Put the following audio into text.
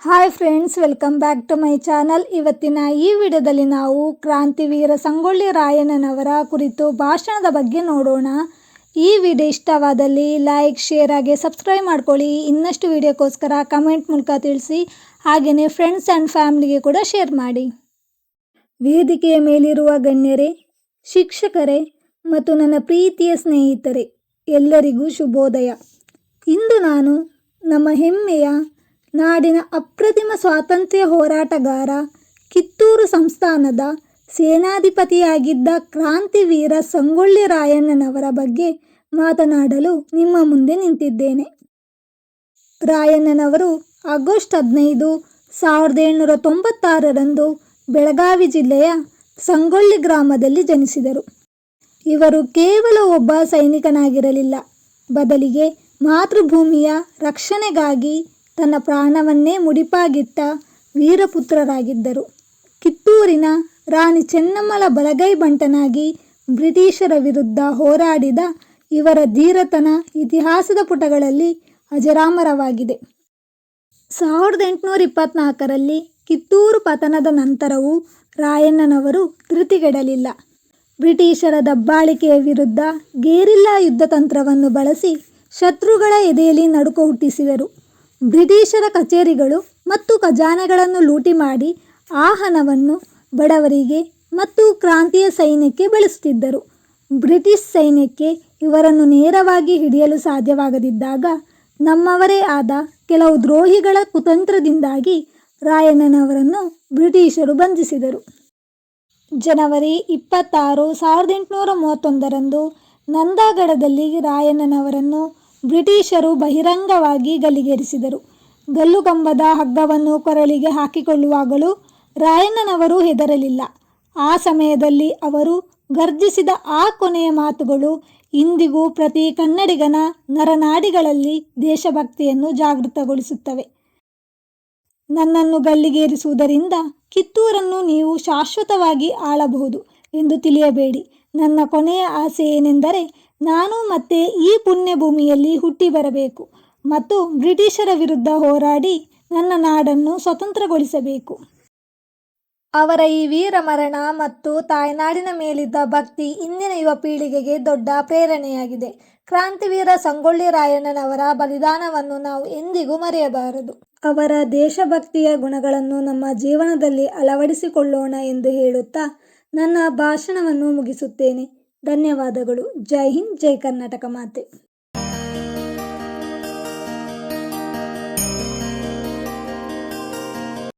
Hi friends, welcome back to my channel. ಇವತ್ತಿನ ಈ ವಿಡಿಯೋದಲ್ಲಿ ನಾವು ಕ್ರಾಂತಿವೀರ ಸಂಗೊಳ್ಳಿ ರಾಯಣ್ಣನವರ ಕುರಿತು ಭಾಷಣದ ಬಗ್ಗೆ ನೋಡೋಣ. ಈ ವಿಡಿಯೋ ಇಷ್ಟವಾದಲ್ಲಿ ಲೈಕ್, ಶೇರ್ ಹಾಗೆ ಸಬ್ಸ್ಕ್ರೈಬ್ ಮಾಡ್ಕೊಳ್ಳಿ. ಇನ್ನಷ್ಟು ವಿಡಿಯೋಕ್ಕೋಸ್ಕರ ಕಮೆಂಟ್ ಮೂಲಕ ತಿಳಿಸಿ. ಹಾಗೆಯೇ ಫ್ರೆಂಡ್ಸ್ ಆ್ಯಂಡ್ ಫ್ಯಾಮಿಲಿಗೆ ಕೂಡ ಶೇರ್ ಮಾಡಿ. ವೇದಿಕೆಯ ಮೇಲಿರುವ ಗಣ್ಯರೇ, ಶಿಕ್ಷಕರೇ ಮತ್ತು ನನ್ನ ಪ್ರೀತಿಯ ಸ್ನೇಹಿತರೆ, ಎಲ್ಲರಿಗೂ ಶುಭೋದಯ. ಇಂದು ನಾನು ನಮ್ಮ ಹೆಮ್ಮೆಯ ನಾಡಿನ ಅಪ್ರತಿಮ ಸ್ವಾತಂತ್ರ್ಯ ಹೋರಾಟಗಾರ, ಕಿತ್ತೂರು ಸಂಸ್ಥಾನದ ಸೇನಾಧಿಪತಿಯಾಗಿದ್ದ ಕ್ರಾಂತಿವೀರ ಸಂಗೊಳ್ಳಿ ರಾಯಣ್ಣನವರ ಬಗ್ಗೆ ಮಾತನಾಡಲು ನಿಮ್ಮ ಮುಂದೆ ನಿಂತಿದ್ದೇನೆ. ರಾಯಣ್ಣನವರು ಆಗಸ್ಟ್ 15, 1796ರಂದು ಬೆಳಗಾವಿ ಜಿಲ್ಲೆಯ ಸಂಗೊಳ್ಳಿ ಗ್ರಾಮದಲ್ಲಿ ಜನಿಸಿದರು. ಇವರು ಕೇವಲ ಒಬ್ಬ ಸೈನಿಕನಾಗಿರಲಿಲ್ಲ, ಬದಲಿಗೆ ಮಾತೃಭೂಮಿಯ ರಕ್ಷಣೆಗಾಗಿ ತನ್ನ ಪ್ರಾಣವನ್ನೇ ಮುಡಿಪಾಗಿಟ್ಟ ವೀರಪುತ್ರರಾಗಿದ್ದರು. ಕಿತ್ತೂರಿನ ರಾಣಿ ಚೆನ್ನಮ್ಮಳ ಬಲಗೈ ಬಂಟನಾಗಿ ಬ್ರಿಟಿಷರ ವಿರುದ್ಧ ಹೋರಾಡಿದ ಇವರ ಧೀರತನ ಇತಿಹಾಸದ ಪುಟಗಳಲ್ಲಿ ಅಜರಾಮರವಾಗಿದೆ. 1824ರಲ್ಲಿ ಕಿತ್ತೂರು ಪತನದ ನಂತರವೂ ರಾಯಣ್ಣನವರು ಧೃತಿಗೆಡಲಿಲ್ಲ. ಬ್ರಿಟಿಷರ ದಬ್ಬಾಳಿಕೆಯ ವಿರುದ್ಧ ಗೆರಿಲ್ಲಾ ಯುದ್ಧ ತಂತ್ರವನ್ನು ಬಳಸಿ ಶತ್ರುಗಳ ಎದೆಯಲ್ಲಿ ನಡುಕ ಹುಟ್ಟಿಸಿದರು. ಬ್ರಿಟಿಷರ ಕಚೇರಿಗಳು ಮತ್ತು ಖಜಾನೆಗಳನ್ನು ಲೂಟಿ ಮಾಡಿ ಆ ಹಣವನ್ನು ಬಡವರಿಗೆ ಮತ್ತು ಕ್ರಾಂತಿಯ ಸೈನ್ಯಕ್ಕೆ ಬಳಸುತ್ತಿದ್ದರು. ಬ್ರಿಟಿಷ್ ಸೈನ್ಯಕ್ಕೆ ಇವರನ್ನು ನೇರವಾಗಿ ಹಿಡಿಯಲು ಸಾಧ್ಯವಾಗದಿದ್ದಾಗ ನಮ್ಮವರೇ ಆದ ಕೆಲವು ದ್ರೋಹಿಗಳ ಕುತಂತ್ರದಿಂದಾಗಿ ರಾಯಣ್ಣನವರನ್ನು ಬ್ರಿಟಿಷರು ಬಂಧಿಸಿದರು. ಜನವರಿ 26, 1831ರಂದು ನಂದಗಡದಲ್ಲಿ ರಾಯಣ್ಣನವರನ್ನು ಬ್ರಿಟಿಷರು ಬಹಿರಂಗವಾಗಿ ಗಲ್ಲಿಗೇರಿಸಿದರು. ಗಲ್ಲುಗಂಬದ ಹಗ್ಗವನ್ನು ಕೊರಳಿಗೆ ಹಾಕಿಕೊಳ್ಳುವಾಗಲೂ ರಾಯಣ್ಣನವರು ಹೆದರಲಿಲ್ಲ. ಆ ಸಮಯದಲ್ಲಿ ಅವರು ಗರ್ಜಿಸಿದ ಆ ಕೊನೆಯ ಮಾತುಗಳು ಇಂದಿಗೂ ಪ್ರತಿ ಕನ್ನಡಿಗನ ನರನಾಡಿಗಳಲ್ಲಿ ದೇಶಭಕ್ತಿಯನ್ನು ಜಾಗೃತಗೊಳಿಸುತ್ತವೆ. ನನ್ನನ್ನು ಗಲ್ಲಿಗೇರಿಸುವುದರಿಂದ ಕಿತ್ತೂರನ್ನು ನೀವು ಶಾಶ್ವತವಾಗಿ ಆಳಬಹುದು ಎಂದು ತಿಳಿಯಬೇಡಿ. ನನ್ನ ಕೊನೆಯ ಆಸೆ ಏನೆಂದರೆ ನಾನು ಮತ್ತೆ ಈ ಪುಣ್ಯ ಭೂಮಿಯಲ್ಲಿ ಹುಟ್ಟಿ ಬರಬೇಕು ಮತ್ತು ಬ್ರಿಟಿಷರ ವಿರುದ್ಧ ಹೋರಾಡಿ ನನ್ನ ನಾಡನ್ನು ಸ್ವತಂತ್ರಗೊಳಿಸಬೇಕು. ಅವರ ಈ ವೀರ ಮರಣ ಮತ್ತು ತಾಯ್ನಾಡಿನ ಮೇಲಿದ್ದ ಭಕ್ತಿ ಇಂದಿನ ಯುವ ಪೀಳಿಗೆಗೆ ದೊಡ್ಡ ಪ್ರೇರಣೆಯಾಗಿದೆ. ಕ್ರಾಂತಿವೀರ ಸಂಗೊಳ್ಳಿ ರಾಯಣ್ಣನವರ ಬಲಿದಾನವನ್ನು ನಾವು ಎಂದಿಗೂ ಮರೆಯಬಾರದು. ಅವರ ದೇಶಭಕ್ತಿಯ ಗುಣಗಳನ್ನು ನಮ್ಮ ಜೀವನದಲ್ಲಿ ಅಳವಡಿಸಿಕೊಳ್ಳೋಣ ಎಂದು ಹೇಳುತ್ತಾ ನನ್ನ ಭಾಷಣವನ್ನು ಮುಗಿಸುತ್ತೇನೆ. ಧನ್ಯವಾದಗಳು. ಜೈ ಹಿಂದ್, ಜೈ ಕರ್ನಾಟಕ ಮಾತೆ.